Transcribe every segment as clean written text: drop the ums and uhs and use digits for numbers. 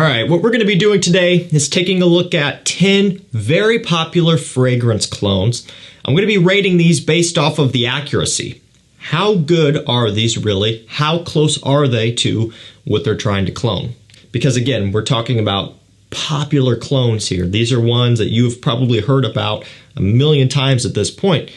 right, what we're going to be doing today is taking a look at 10 very popular fragrance clones. I'm going to be rating these based off of the accuracy. How good are these really? How close are they to what they're trying to clone? Because again, we're talking about popular clones here. These are ones that you've probably heard about a million times at this point.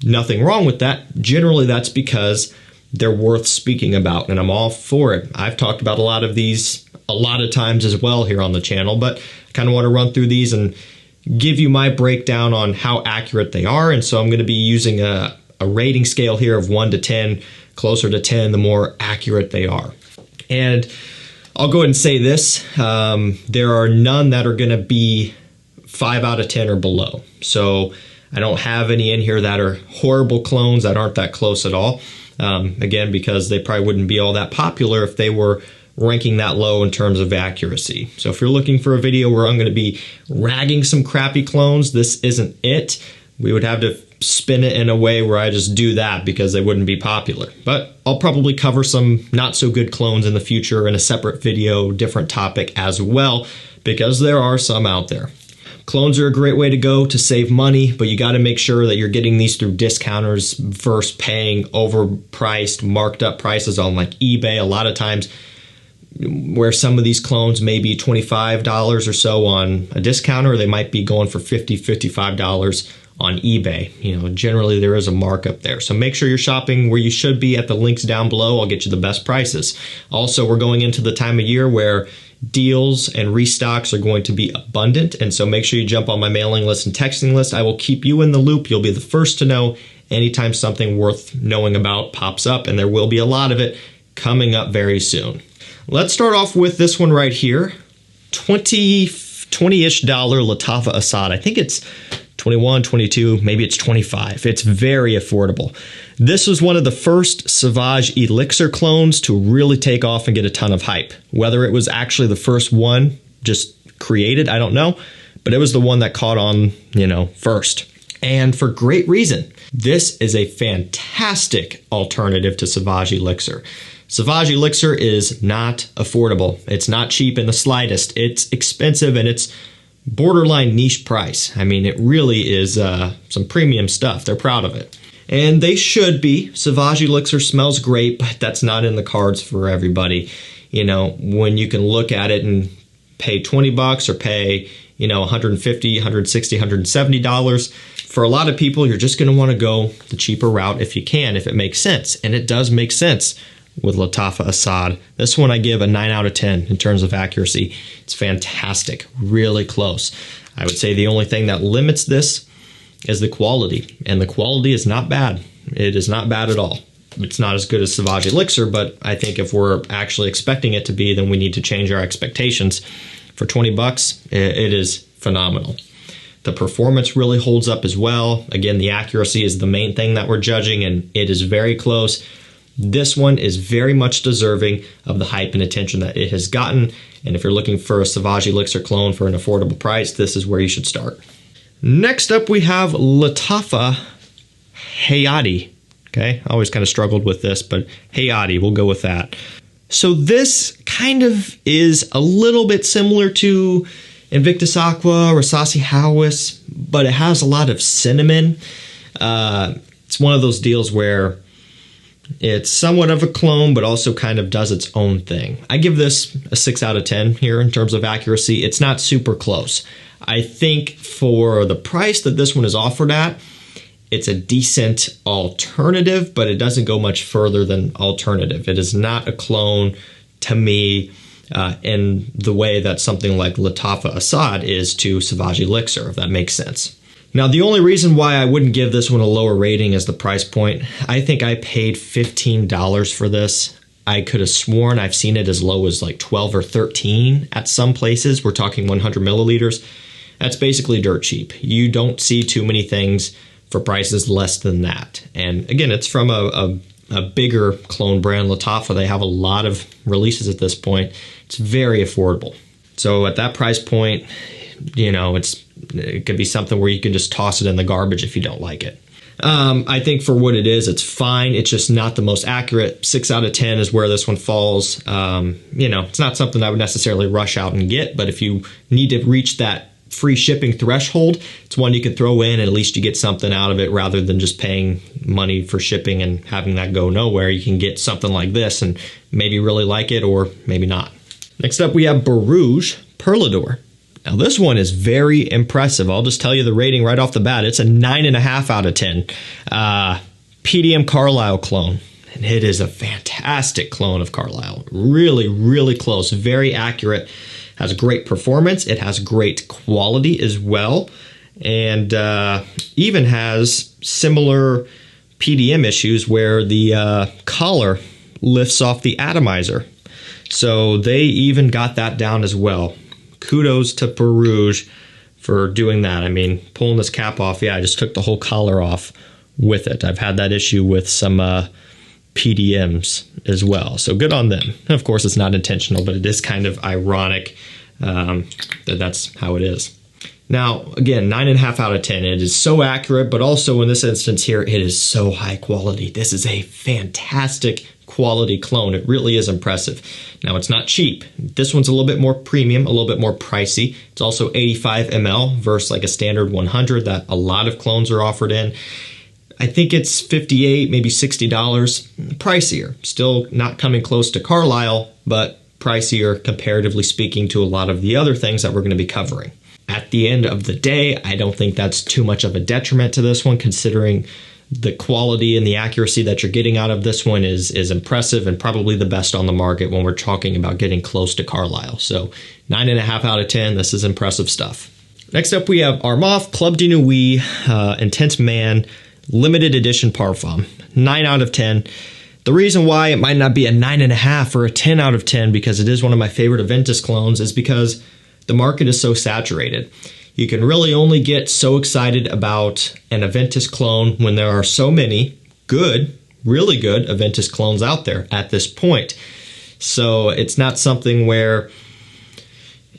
Nothing wrong with that. Generally, that's because they're worth speaking about, and I'm all for it. I've talked about a lot of these a lot of times as well here on the channel, but I kind of want to run through these and give you my breakdown on how accurate they are. And so I'm going to be using a rating scale here of 1 to 10, closer to 10 the more accurate they are. And I'll go ahead and say this, there are none that are going to be 5 out of 10 or below. So I don't have any in here that are horrible clones that aren't that close at all. Again, because they probably wouldn't be all that popular if they were ranking that low in terms of accuracy. So if you're looking for a video where I'm going to be ragging some crappy clones, this isn't it. We would have to spin it in a way where I just do that because they wouldn't be popular. But I'll probably cover some not so good clones in the future in a separate video, different topic as well, because there are some out there. Clones are a great way to go to save money, but you got to make sure that you're getting these through discounters versus paying overpriced, marked up prices on like eBay. A lot of times where some of these clones may be $25 or so on a discounter, they might be going for $50, $55 on eBay. You know, generally there is a markup there. So make sure you're shopping where you should be at the links down below. I'll get you the best prices. Also, we're going into the time of year where deals and restocks are going to be abundant. And so make sure you jump on my mailing list and texting list. I will keep you in the loop. You'll be the first to know anytime something worth knowing about pops up, and there will be a lot of it coming up very soon. Let's start off with this one right here. $20-ish LFA Assad. I think it's 21, 22, maybe it's 25. It's very affordable. This was one of the first Sauvage Elixir clones to really take off and get a ton of hype. Whether it was actually the first one just created, I don't know, but it was the one that caught on, you know, first. And for great reason. This is a fantastic alternative to Sauvage Elixir. Sauvage Elixir is not affordable. It's not cheap in the slightest. It's expensive and it's borderline niche price. I mean, it really is some premium stuff. They're proud of it. And they should be. Sauvage Elixir smells great, but that's not in the cards for everybody. You know, when you can look at it and pay 20 bucks or pay, you know, $150, $160, $170. For a lot of people, you're just going to want to go the cheaper route if you can, if it makes sense. And it does make sense with LFA Assad. This one I give a 9 out of 10 in terms of accuracy. It's fantastic, really close. I would say the only thing that limits this is the quality, and the quality is not bad. It is not bad at all. It's not as good as Sauvage Elixir, but I think if we're actually expecting it to be, then we need to change our expectations. For 20 bucks, it is phenomenal. The performance really holds up as well. Again, the accuracy is the main thing that we're judging, and it is very close. This one is very much deserving of the hype and attention that it has gotten. And if you're looking for a Sauvage Elixir clone for an affordable price, this is where you should start. Next up, we have LFA Hati. Okay, I always kind of struggled with this, but Hati, we'll go with that. So this kind of is a little bit similar to Invictus Aqua or Sassy Howis, but it has a lot of cinnamon. It's one of those deals where it's somewhat of a clone, but also kind of does its own thing. I give this a 6 out of 10 here in terms of accuracy. It's not super close. I think for the price that this one is offered at, it's a decent alternative, but it doesn't go much further than alternative. It is not a clone to me in the way that something like LFA Assad is to Sauvage Elixir, if that makes sense. Now, the only reason why I wouldn't give this one a lower rating is the price point. I think I paid $15 for this. I could have sworn I've seen it as low as like 12 or 13 at some places. We're talking 100 milliliters. That's basically dirt cheap. You don't see too many things for prices less than that. And again, it's from a bigger clone brand, LFA. They have a lot of releases at this point. It's very affordable. So at that price point, you know, it could be something where you can just toss it in the garbage if you don't like it. I think for what it is, it's fine. It's just not the most accurate. 6 out of 10 is where this one falls. It's not something I would necessarily rush out and get, but if you need to reach that free shipping threshold, it's one you could throw in, and at least you get something out of it rather than just paying money for shipping and having that go nowhere. You can get something like this and maybe really like it or maybe not. Next up, we have Barouidor. Now this one is very impressive. I'll just tell you the rating right off the bat. It's a 9.5 out of 10. PDM Carlisle clone. And it is a fantastic clone of Carlisle. Really, really close. Very accurate. Has great performance. It has great quality as well. And even has similar PDM issues where the collar lifts off the atomizer. So they even got that down as well. Kudos to Barouidor for doing that. I mean, pulling this cap off, yeah, I just took the whole collar off with it. I've had that issue with some PDMs as well. So good on them. Of course, it's not intentional, but it is kind of ironic that that's how it is. Now, again, 9.5 out of 10. It is so accurate, but also in this instance here, it is so high quality. This is a fantastic quality clone. It really is impressive. Now, it's not cheap. This one's a little bit more premium, a little bit more pricey. It's also 85 ml versus like a standard 100 that a lot of clones are offered in. I think it's $58, maybe $60 pricier. Still not coming close to Carlisle, but pricier comparatively speaking to a lot of the other things that we're going to be covering. At the end of the day, I don't think that's too much of a detriment to this one, considering the quality and the accuracy that you're getting out of this one is impressive and probably the best on the market when we're talking about getting close to Carlisle. So 9.5 out of 10, this is impressive stuff. Next up, we have Arf Club de Nuit Intense Man Limited Edition Parfum. 9 out of 10. The reason why it might not be a 9.5 or a 10 out of 10, because it is one of my favorite Aventus clones, is because the market is so saturated. You can really only get so excited about an Aventus clone when there are so many good, really good Aventus clones out there at this point. So it's not something where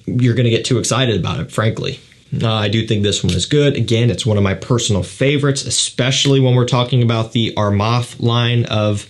you're going to get too excited about it, frankly. I do think this one is good. Again, it's one of my personal favorites, especially when we're talking about the Armaf line of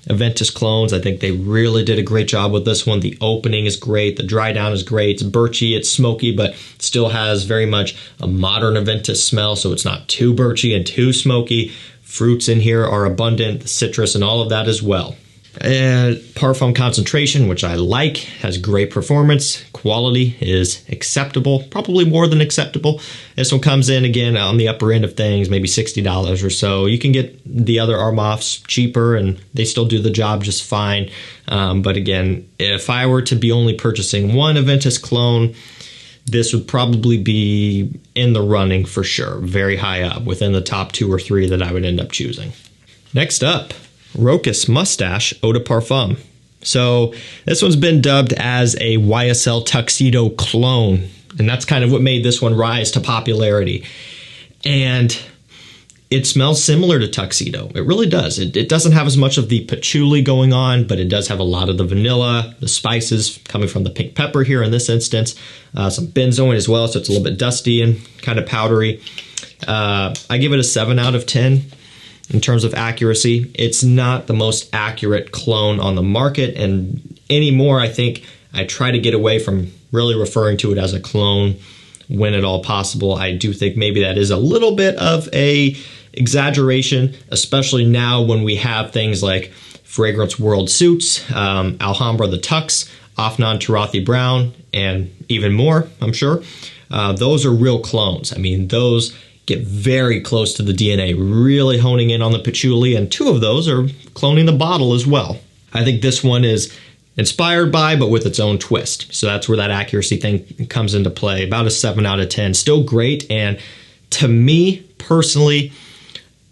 Aventus clones. I think they really did a great job with this one. The opening is great. The dry down is great. It's birchy, it's smoky, but still has very much a modern Aventus smell, so it's not too birchy and too smoky. Fruits in here are abundant, the citrus and all of that as well. And parfum concentration, which I like, has great performance. Quality is acceptable, probably more than acceptable. This one comes in again on the upper end of things, maybe $60 or so. You can get the other Armafs cheaper and they still do the job just fine. But again, if I were to be only purchasing one Aventus clone, this would probably be in the running for sure, very high up, within the top 2 or 3 that I would end up choosing. Next up, Rochas Mustache Eau de Parfum. So this one's been dubbed as a YSL Tuxedo clone, and that's kind of what made this one rise to popularity. And it smells similar to Tuxedo. It really does. It doesn't have as much of the patchouli going on, but it does have a lot of the vanilla, the spices coming from the pink pepper here in this instance, some benzoin as well, so it's a little bit dusty and kind of powdery. I give it a 7 out of 10. In terms of accuracy, it's not the most accurate clone on the market, and anymore I think I try to get away from really referring to it as a clone when at all possible. I do think maybe that is a little bit of a exaggeration, especially now when we have things like Fragrance World Suits, Alhambra the Tux, Afnan Tarathi Brown, and even more, I'm sure. Those are real clones. I mean, those get very close to the DNA, really honing in on the patchouli, and 2 of those are cloning the bottle as well. I think this one is inspired by, but with its own twist. So that's where that accuracy thing comes into play. About a 7 out of 10. Still great, and to me, personally,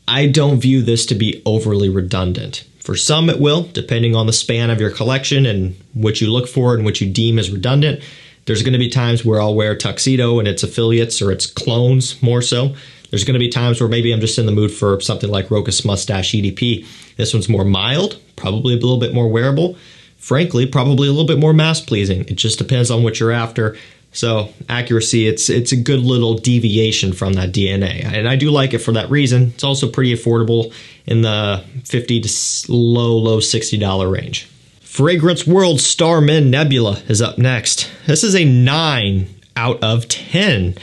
I don't view this to be overly redundant. For some it will, depending on the span of your collection and what you look for and what you deem as redundant. There's going to be times where I'll wear Tuxedo and its affiliates or its clones more so. There's going to be times where maybe I'm just in the mood for something like Rochas Mustache EDP. This one's more mild, probably a little bit more wearable. Frankly, probably a little bit more mass pleasing. It just depends on what you're after. So accuracy, it's a good little deviation from that DNA. And I do like it for that reason. It's also pretty affordable in the $50 to low $60 range. Fragrance World Starm Men Nebula is up next. This is a 9 out of 10.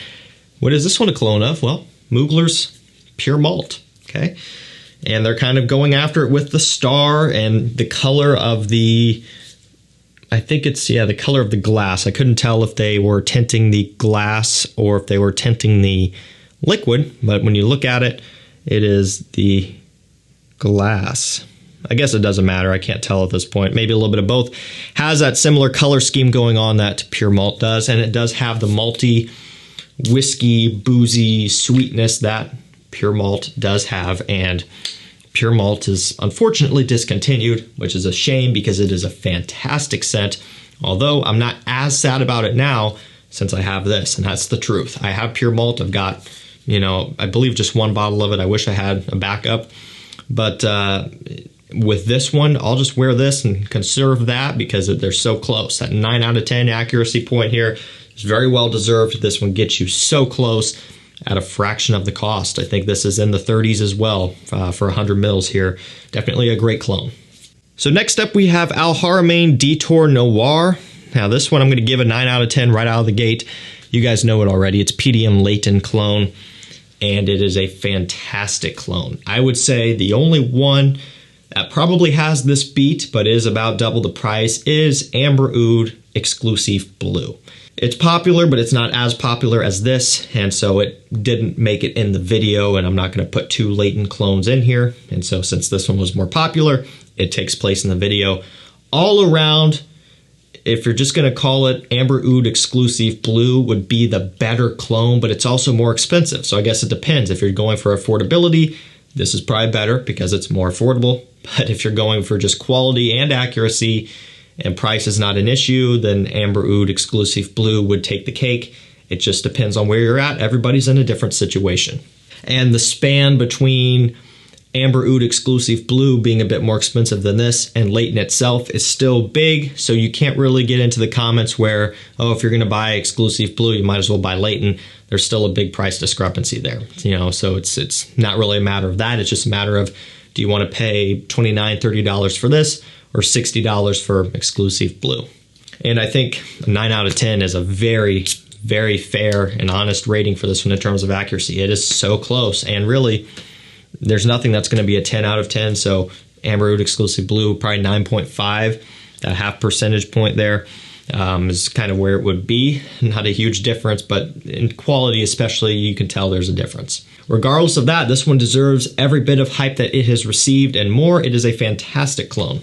What is this one a clone of? Well, Mugler's Pure Malt, okay? And they're kind of going after it with the star and the color of the, I think it's, yeah, the color of the glass. I couldn't tell if they were tinting the glass or if they were tinting the liquid, but when you look at it, it is the glass. I guess it doesn't matter. I can't tell at this point. Maybe a little bit of both. Has that similar color scheme going on that Pure Malt does, and it does have the malty, whiskey, boozy sweetness that Pure Malt does have, and Pure Malt is unfortunately discontinued, which is a shame because it is a fantastic scent, although I'm not as sad about it now since I have this, and that's the truth. I have Pure Malt. I've got, I believe just one bottle of it. I wish I had a backup, but with this one, I'll just wear this and conserve that because they're so close. That 9 out of 10 accuracy point here is very well deserved. This one gets you so close at a fraction of the cost. I think this is in the 30s as well for 100 mils here. Definitely a great clone. So next up we have Haramain Detour Noir. Now this one I'm going to give a 9 out of 10 right out of the gate. You guys know it already. It's PDM Layton clone, and it is a fantastic clone. I would say the only one that probably has this beat but is about double the price is Amber Oud Exclusive Blue. It's popular, but it's not as popular as this, and so it didn't make it in the video, and I'm not going to put 2 Layton clones in here. And so since this one was more popular, it takes place in the video. All around, if you're just going to call it Amber Oud Exclusive Blue, would be the better clone, but it's also more expensive. So I guess it depends. If you're going for affordability, this is probably better because it's more affordable. But if you're going for just quality and accuracy and price is not an issue, then Amber Oud Exclusive Blue would take the cake. It just depends on where you're at. Everybody's in a different situation. And the span between Amber Oud Exclusive Blue being a bit more expensive than this and Layton itself is still big, so you can't really get into the comments where, oh, if you're going to buy Exclusive Blue, you might as well buy Layton. There's still a big price discrepancy there, so it's not really a matter of that. It's just a matter of, do you want to pay $29, $30 for this or $60 for Exclusive Blue? And I think a 9 out of 10 is a very, very fair and honest rating for this one in terms of accuracy. It is so close, and really, there's nothing that's going to be a 10 out of 10, so Amber Oud Exclusive Blue, probably 9.5. That half percentage point there is kind of where it would be. Not a huge difference, but in quality especially, you can tell there's a difference. Regardless of that, this one deserves every bit of hype that it has received and more. It is a fantastic clone.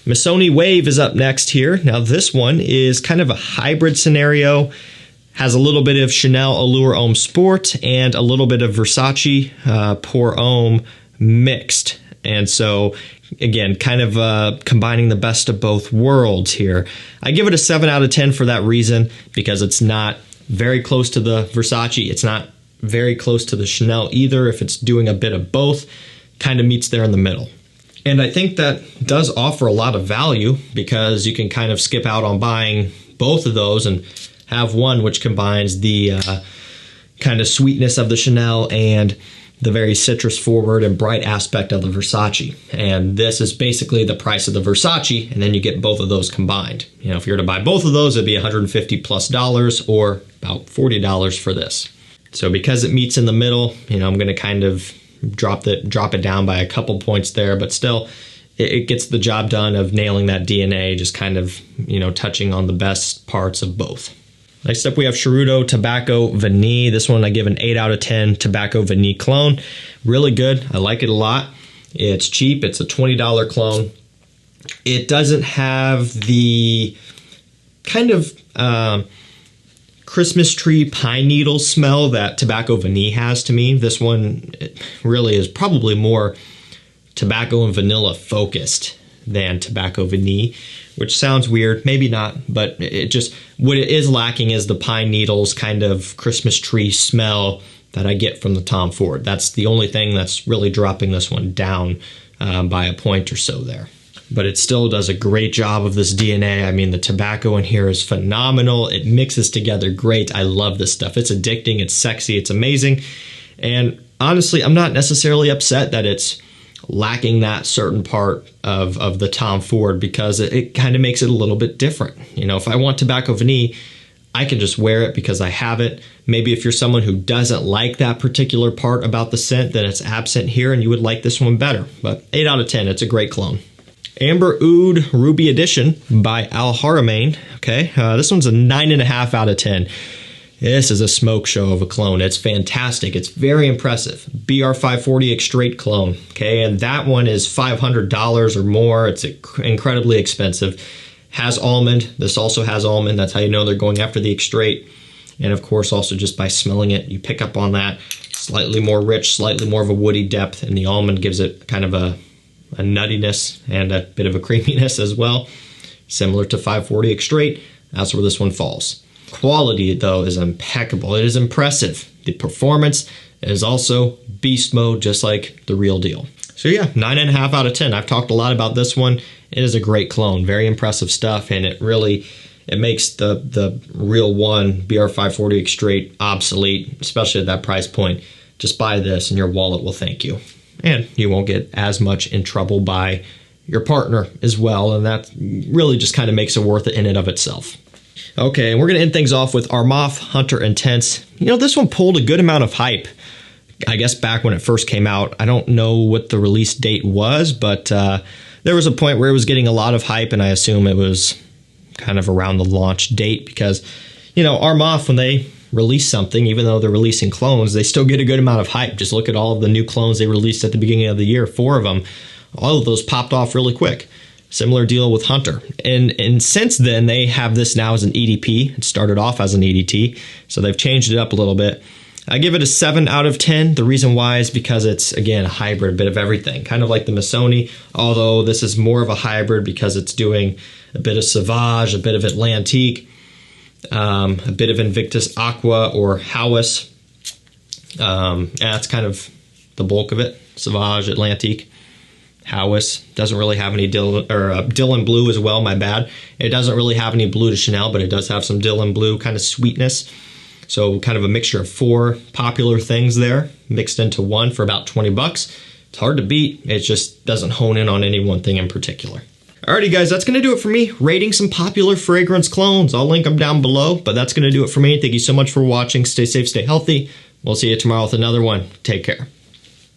Missoni Wave is up next here. Now this one is kind of a hybrid scenario. Has a little bit of Chanel Allure Homme Sport and a little bit of Versace Pour Homme mixed. And so, again, kind of combining the best of both worlds here. I give it a 7 out of 10 for that reason, because it's not very close to the Versace. It's not very close to the Chanel either. If it's doing a bit of both, kind of meets there in the middle. And I think that does offer a lot of value, because you can kind of skip out on buying both of those and have one which combines the kind of sweetness of the Chanel and the very citrus forward and bright aspect of the Versace. And this is basically the price of the Versace, and then you get both of those combined. If you were to buy both of those, it'd be $150+ or about $40 for this. So because it meets in the middle, I'm going to kind of drop it down by a couple points there, but still it gets the job done of nailing that DNA, just kind of, touching on the best parts of both. Next up, we have Charuto Tobacco Veni. This one I give an 8 out of 10 Tobacco Veni clone. Really good. I like it a lot. It's cheap. It's a $20 clone. It doesn't have the kind of Christmas tree pine needle smell that Tobacco Veni has to me. This one really is probably more tobacco and vanilla focused than Tobacco Veni, which sounds weird, maybe not, but it just, what it is lacking is the pine needles kind of Christmas tree smell that I get from the Tom Ford. That's the only thing that's really dropping this one down by a point or so there. but it still does a great job of this DNA. I mean, the tobacco in here is phenomenal. It mixes together great. I love this stuff. It's addicting. It's sexy. It's amazing. And honestly, I'm not necessarily upset that it's lacking that certain part of the Tom Ford, because it kind of makes it a little bit different. You know, if I want tobacco Veni, I can just wear it because I have it. Maybe if you're someone who doesn't like that particular part about the scent, then it's absent here and you would like this one better. But 8 out of 10, it's a great clone. Amber Oud Ruby Edition by Al Haramain. Okay, this one's a 9.5 out of 10. This is a smoke show of a clone. It's fantastic. It's very impressive. BR540 straight clone. Okay, and that one is $500 or more. It's incredibly expensive. Has almond. This also has almond. That's how you know they're going after the straight. And of course, also just by smelling it, you pick up on that. Slightly more rich, slightly more of a woody depth, and the almond gives it kind of a nuttiness and a bit of a creaminess as well. Similar to 540 straight. That's where this one falls. Quality, though, is impeccable. It is impressive. The performance is also beast mode, just like the real deal. So yeah, 9.5 out of 10. I've talked a lot about this one. It is a great clone, very impressive stuff, and it makes the real one, BR540 straight, obsolete, especially at that price point. Just buy this and your wallet will thank you. And you won't get as much in trouble by your partner as well, and that really just kind of makes it worth it in and of itself. Okay, and we're going to end things off with Arf Hunter Intense. You know, this one pulled a good amount of hype, I guess, back when it first came out. I don't know what the release date was, but there was a point where it was getting a lot of hype, and I assume it was kind of around the launch date because, you know, Arf, when they release something, even though they're releasing clones, they still get a good amount of hype. Just look at all of the new clones they released at the beginning of the year, 4 of them. All of those popped off really quick. Similar deal with Hunter. And since then, they have this now as an EDP. It started off as an EDT, so they've changed it up a little bit. I give it a 7 out of 10. The reason why is because it's, again, a hybrid, a bit of everything. Kind of like the Missoni, although this is more of a hybrid because it's doing a bit of Sauvage, a bit of Atlantique, a bit of Invictus Aqua or Howes. And that's kind of the bulk of it. Sauvage, Atlantique. Howes doesn't really have any Dylan Blue as well, my bad. It doesn't really have any Blue de Chanel, but it does have some Dylan Blue kind of sweetness. So kind of a mixture of 4 popular things there mixed into one for about 20 bucks. It's hard to beat. It just doesn't hone in on any one thing in particular. Alrighty guys, that's going to do it for me, rating some popular fragrance clones. I'll link them down below, but that's going to do it for me. Thank you so much for watching. Stay safe, stay healthy. We'll see you tomorrow with another one. Take care.